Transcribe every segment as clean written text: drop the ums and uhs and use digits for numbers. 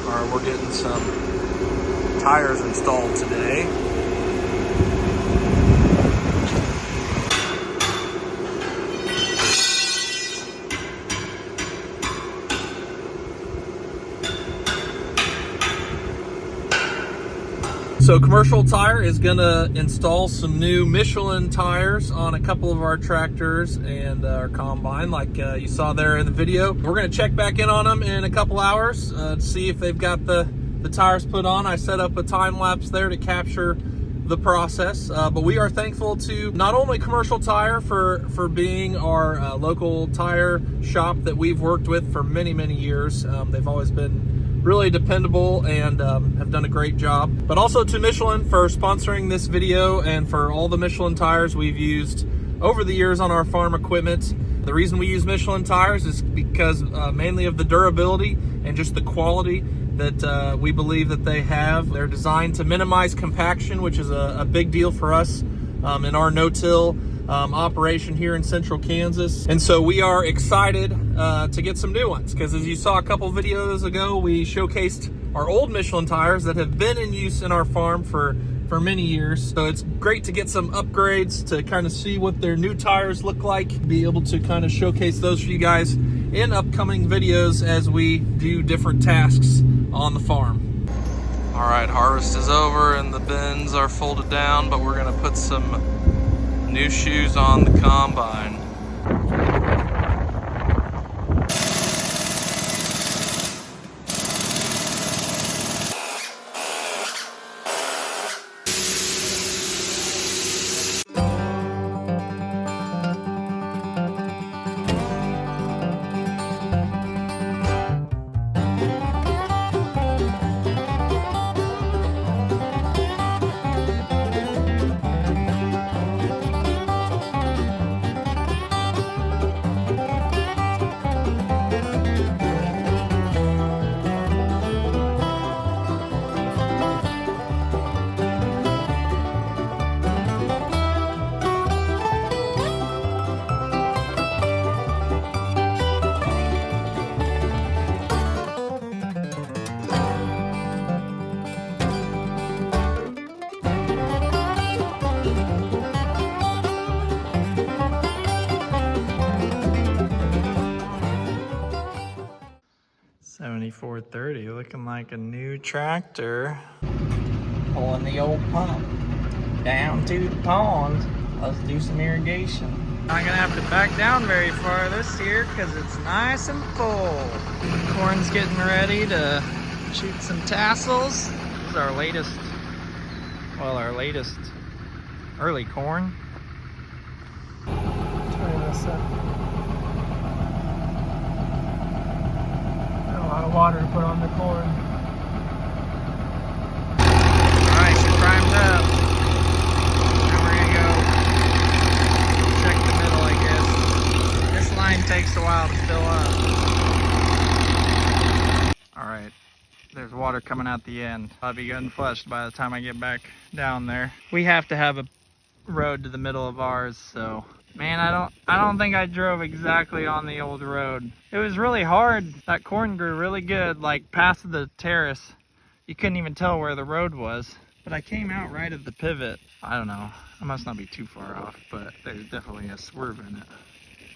we're getting some tires installed today. So Commercial Tire is gonna install some new Michelin tires on a couple of our tractors and our combine, like you saw there in the video. We're gonna check back in on them in a couple hours to see if they've got the tires put on. I set up a time lapse there to capture the process, but we are thankful to not only Commercial Tire for being our local tire shop that we've worked with for many years. They've always been really dependable and have done a great job, but also to Michelin for sponsoring this video and for all the Michelin tires we've used over the years on our farm equipment. The reason we use Michelin tires is because mainly of the durability and just the quality that we believe that they have. They're designed to minimize compaction, which is a big deal for us in our no-till operation here in central Kansas. And so we are excited to get some new ones, because as you saw a couple videos ago, we showcased our old Michelin tires that have been in use in our farm for many years. So it's great to get some upgrades to kind of see what their new tires look like, be able to kind of showcase those for you guys in upcoming videos as we do different tasks on the farm. All right, harvest is over and the bins are folded down, but we're gonna put some new shoes on the combine. $74.30, looking like a new tractor. Pulling the old pump down to the pond. Let's do some irrigation. Not gonna have to back down very far this year because it's nice and full. Corn's getting ready to shoot some tassels. This is our latest early corn. Turn this up. Got a lot of water to put on the corn. Alright, so primed up. Now we're gonna go check the middle, I guess. This line takes a while to fill up. Alright, there's water coming out the end. I'll be good and flushed by the time I get back down there. We have to have a road to the middle of ours, so man, I don't think I drove exactly on the old road. It was really hard. That corn grew really good, like past the terrace. You couldn't even tell where the road was. But I came out right at the pivot. I don't know, I must not be too far off, but there's definitely a swerve in it.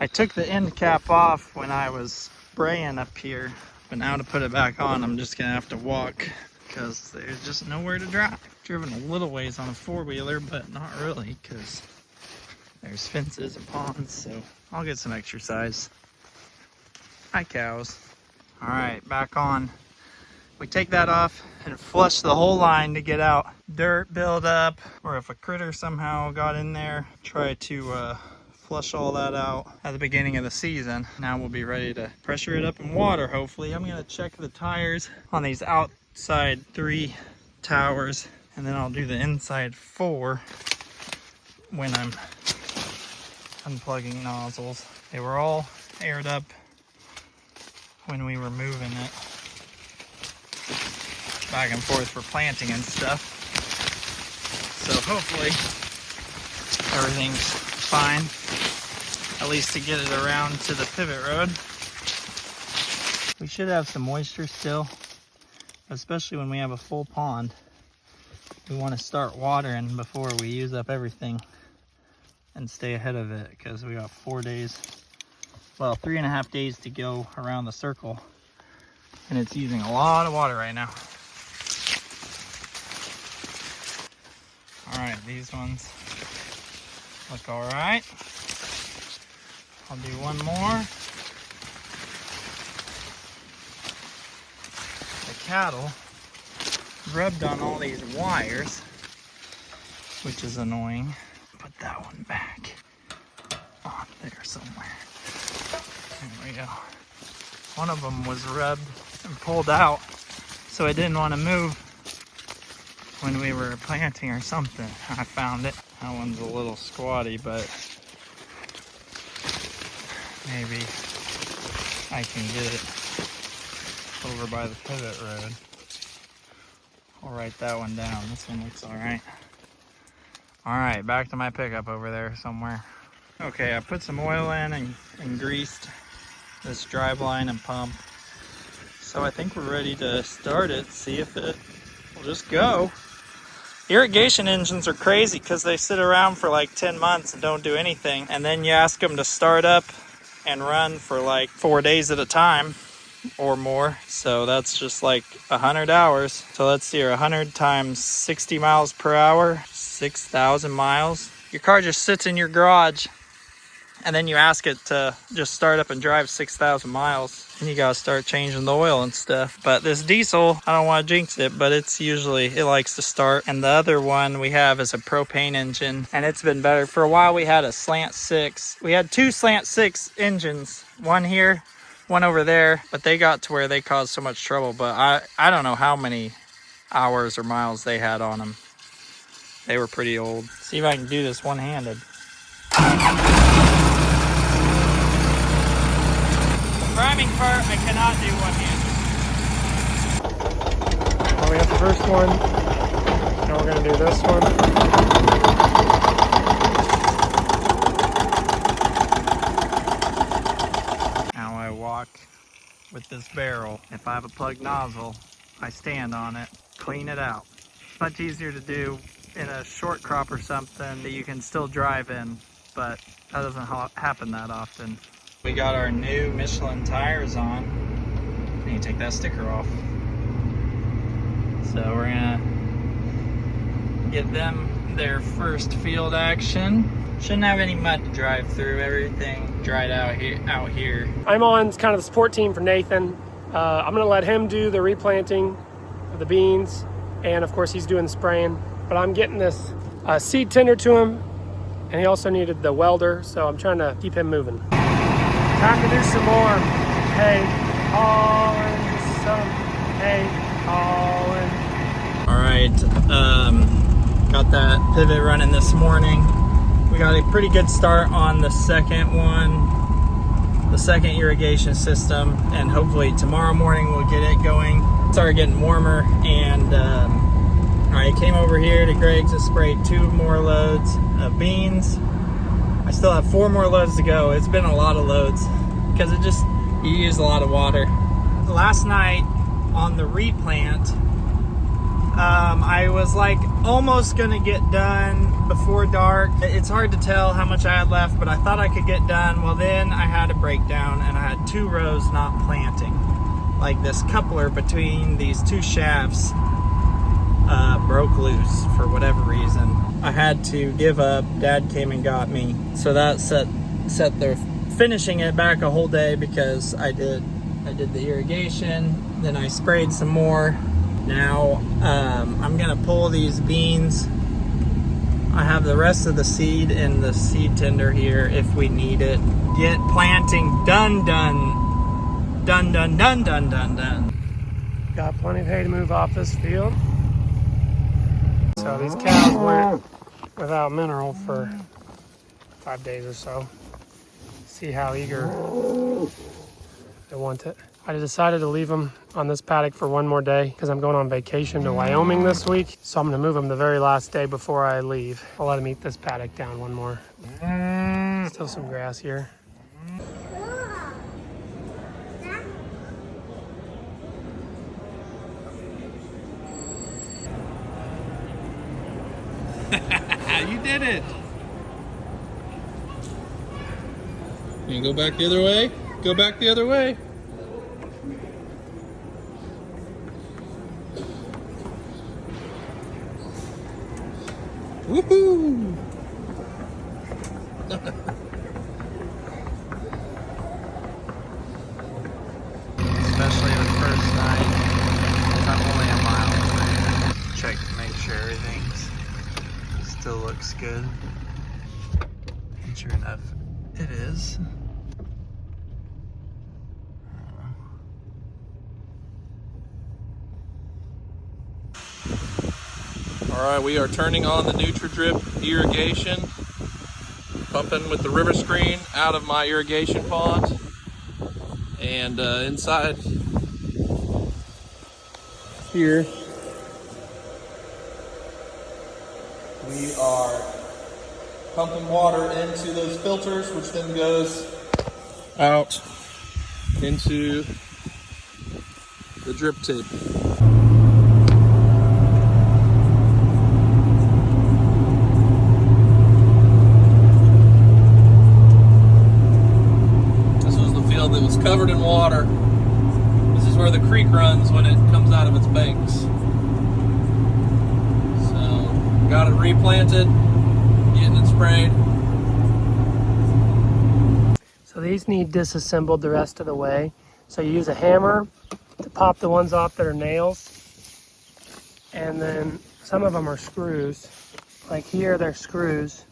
I took the end cap off when I was spraying up here, but now to put it back on, I'm just gonna have to walk because there's just nowhere to drive. Driven a little ways on a four-wheeler, but not really, because there's fences and ponds, so I'll get some exercise. Hi, cows. All right, back on. We take that off and flush the whole line to get out dirt build up, or if a critter somehow got in there, try to flush all that out at the beginning of the season. Now we'll be ready to pressure it up in water, hopefully. I'm gonna check the tires on these outside 3 towers, and then I'll do the inside 4 when I'm unplugging nozzles. They were all aired up when we were moving it back and forth for planting and stuff. So hopefully everything's fine, at least to get it around to the pivot road. We should have some moisture still especially when we have a full pond. We want to start watering before we use up everything and stay ahead of it, because we got 4 days, well, 3.5 days to go around the circle, and it's using a lot of water right now. All right, these ones look all right. I'll do one more. The cattle rubbed on all these wires, which is annoying. Put that one back on there somewhere. There we go. One of them was rubbed and pulled out, so it didn't want to move when we were planting or something. I found it. That one's a little squatty, but maybe I can get it over by the pivot road. I'll write that one down. This one looks all right. All right, back to my pickup over there somewhere. Okay, I put some oil in and greased this drive line and pump. So I think we're ready to start it, see if it will just go. Irrigation engines are crazy because they sit around for like 10 months and don't do anything. And then you ask them to start up and run for like 4 days at a time or more. So that's just like 100 hours. So let's see here, 100 times 60 miles per hour, 6,000 miles. Your car just sits in your garage, and then you ask it to just start up and drive 6,000 miles. And you gotta start changing the oil and stuff. But this diesel, I don't want to jinx it, but it likes to start. And the other one we have is a propane engine, and it's been better. For a while we had a slant 6. We had 2 slant 6 engines, one here, one over there, but they got to where they caused so much trouble. But I don't know how many hours or miles they had on them. They were pretty old. See if I can do this one-handed. Priming part, I cannot do one-handed. Well, we have the first one. Now we're going to do this one. Now I walk with this barrel. If I have a plugged nozzle, I stand on it, clean it out. Much easier to do in a short crop or something that you can still drive in, but that doesn't happen that often. We got our new Michelin tires on. You can take that sticker off. So we're gonna get them their first field action. Shouldn't have any mud to drive through. Everything dried out here. I'm on kind of the support team for Nathan. I'm going to let him do the replanting of the beans, and of course he's doing the spraying. But I'm getting this seed tender to him, and he also needed the welder, so I'm trying to keep him moving. Time to do some more hay hauling, some hay hauling. All right, got that pivot running this morning. We got a pretty good start on the second one, the second irrigation system, and hopefully tomorrow morning we'll get it going. It started getting warmer, and I came over here to Greg's and sprayed 2 more loads of beans. I still have 4 more loads to go. It's been a lot of loads because you use a lot of water. Last night on the replant, I was like almost gonna get done before dark. It's hard to tell how much I had left, but I thought I could get done. Well, then I had a breakdown and I had 2 rows not planting. Like this coupler between these 2 shafts broke loose for whatever reason. I had to give up. Dad came and got me. So that set the finishing it back a whole day, because I did the irrigation, then I sprayed some more. Now I'm gonna pull these beans. I have the rest of the seed in the seed tender here if we need it. Get planting done. Got plenty of hay to move off this field. So these cows went without mineral for 5 days or so. See how eager they want it. I decided to leave them on this paddock for 1 more day because I'm going on vacation to Wyoming this week. So I'm going to move them the very last day before I leave. I'll let them eat this paddock down 1 more. Still some grass here. You did it. You go back the other way. Go back the other way. Woohoo! Especially the first night. I'm only a mile away. Check to make sure everything still looks good. And sure enough, it is. All right, we are turning on the Nutri-Drip irrigation, pumping with the river screen out of my irrigation pond, and inside here we are pumping water into those filters, which then goes out into the drip tip. That was covered in water. This is where the creek runs when it comes out of its banks. So, got it replanted, getting it sprayed. So these need disassembled the rest of the way. So you use a hammer to pop the ones off that are nails. And then some of them are screws. Like here, they're screws.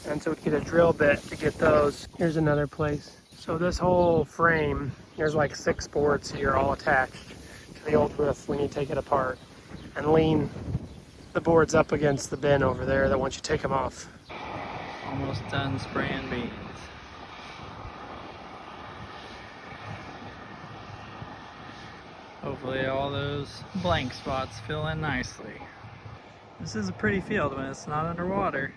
And so we get a drill bit to get those. Here's another place. So this whole frame, there's like 6 boards here all attached to the old roof when you take it apart, and lean the boards up against the bin over there that once you take them off. Almost done spraying beans. Hopefully all those blank spots fill in nicely. This is a pretty field when it's not underwater.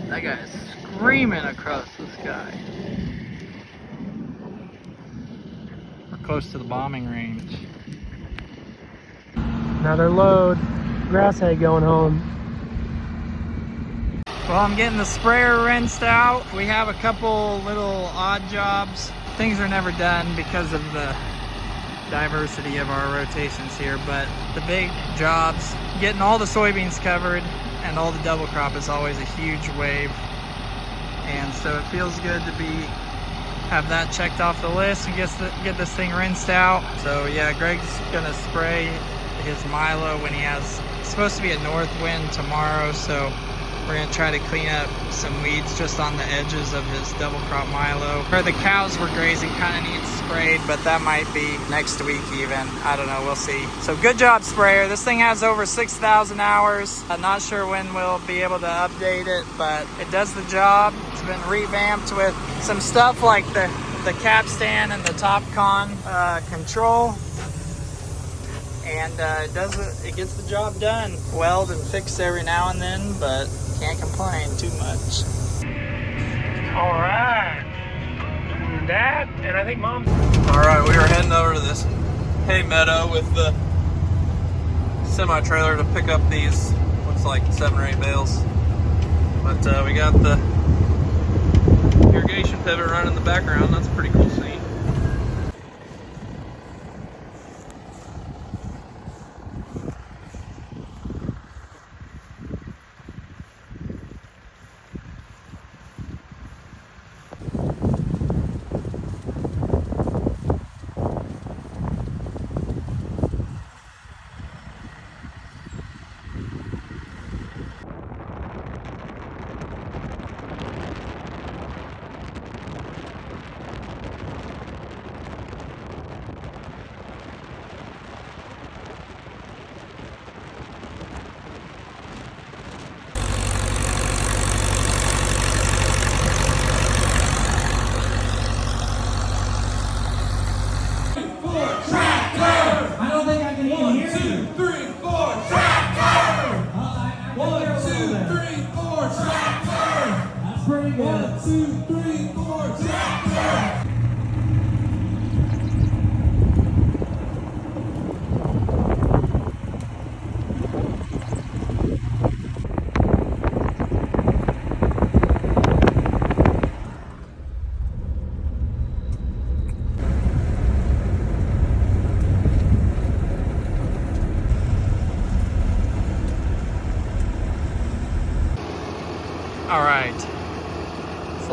That guy's screaming across the sky. We're close to the bombing range. Another load. Grass hay going home. Well, I'm getting the sprayer rinsed out. We have a couple little odd jobs. Things are never done because of the diversity of our rotations here, but the big jobs, getting all the soybeans covered and all the double crop is always a huge wave, and so it feels good to have that checked off the list and get this thing rinsed out. So yeah, Greg's gonna spray his Milo when it's supposed to be a north wind tomorrow, so we're gonna try to clean up some weeds just on the edges of his double crop Milo. Where the cows were grazing kind of needs sprayed, but that might be next week even. I don't know, we'll see. So good job, sprayer. This thing has over 6,000 hours. I'm not sure when we'll be able to update it, but it does the job. It's been revamped with some stuff like the capstan and the top con control. And it gets the job done. Weld and fix every now and then, but can't complain too much. All right. Dad, and I think Mom. All right, we are heading over to this hay meadow with the semi-trailer to pick up these, looks like 7 or 8 bales. But we got the irrigation pivot running in the background. That's a pretty cool scene.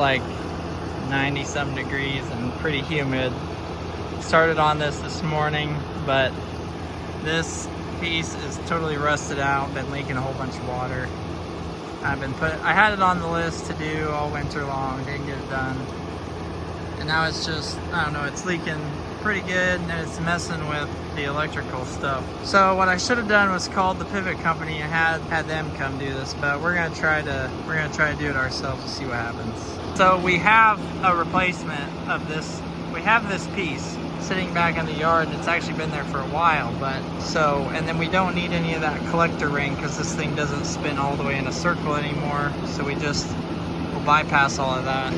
like 90-some degrees and pretty humid. Started on this morning, but this piece is totally rusted out, been leaking a whole bunch of water. I had it on the list to do all winter long, didn't get it done. And now it's just, I don't know, it's leaking pretty good and it's messing with the electrical stuff. So what I should have done was called the pivot company and had them come do this, but we're gonna try to do it ourselves to see what happens. So we have a replacement of this. We have this piece sitting back in the yard that's actually been there for a while, and then we don't need any of that collector ring because this thing doesn't spin all the way in a circle anymore, so we'll bypass all of that.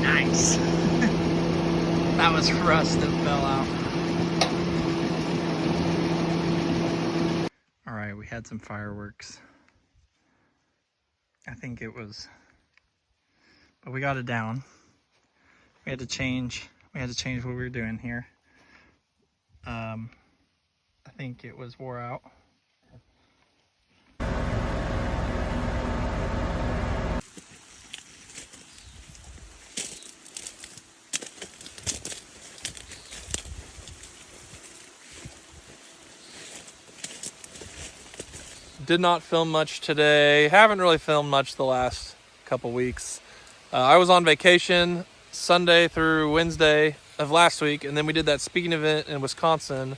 Nice. That was rust that fell out. All right, we had some fireworks. I think it was, but we got it down. We had to change what we were doing here. I think it was wore out. Did not film much today. Haven't really filmed much the last couple weeks. I was on vacation Sunday through Wednesday of last week, and then we did that speaking event in Wisconsin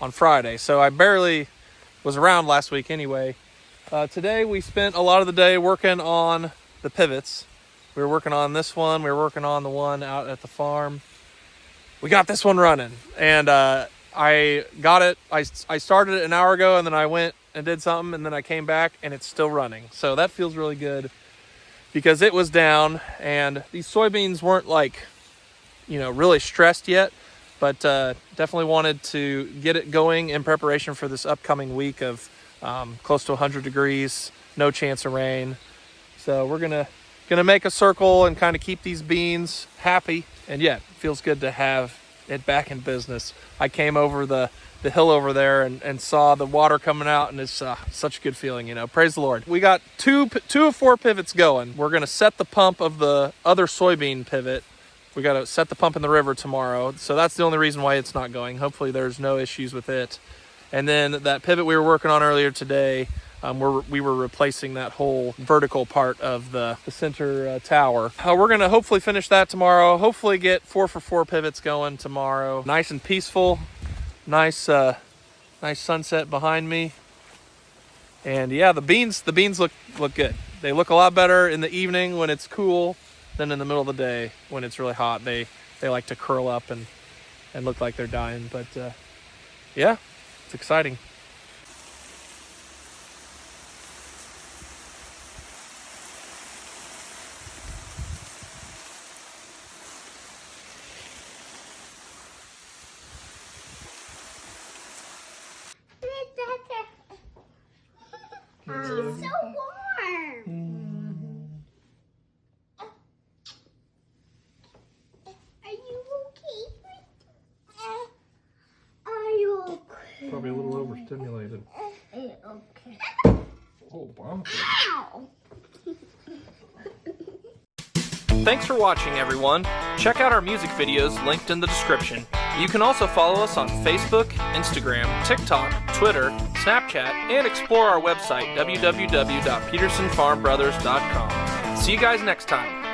on Friday. So I barely was around last week anyway. Today we spent a lot of the day working on the pivots. We were working on this one. We were working on the one out at the farm. We got this one running, and I got it. I started it an hour ago, and then I went and did something, and then I came back and it's still running. So that feels really good because it was down, and these soybeans weren't like, really stressed yet, but definitely wanted to get it going in preparation for this upcoming week of close to 100 degrees, no chance of rain. So we're gonna make a circle and kind of keep these beans happy. And yeah, it feels good to have it back in business. I came over the hill over there and saw the water coming out, and it's such a good feeling, Praise the Lord. We got two of 4 pivots going. We're gonna set the pump of the other soybean pivot. We gotta set the pump in the river tomorrow, so that's the only reason why it's not going. Hopefully there's no issues with it. And then that pivot we were working on earlier today, we were replacing that whole vertical part of the center tower. We're gonna hopefully finish that tomorrow. Hopefully get 4 for 4 pivots going tomorrow. Nice and peaceful. Nice sunset behind me. And yeah, the beans look good. They look a lot better in the evening when it's cool than in the middle of the day when it's really hot. They like to curl up and look like they're dying. But yeah, it's exciting. She's so warm. Are you okay? Are you okay? Probably a little overstimulated. Okay. Oh, wow. Ow! Thanks for watching, everyone. Check out our music videos linked in the description. You can also follow us on Facebook, Instagram, TikTok, Twitter, Snapchat, and explore our website, www.petersonfarmbrothers.com. See you guys next time.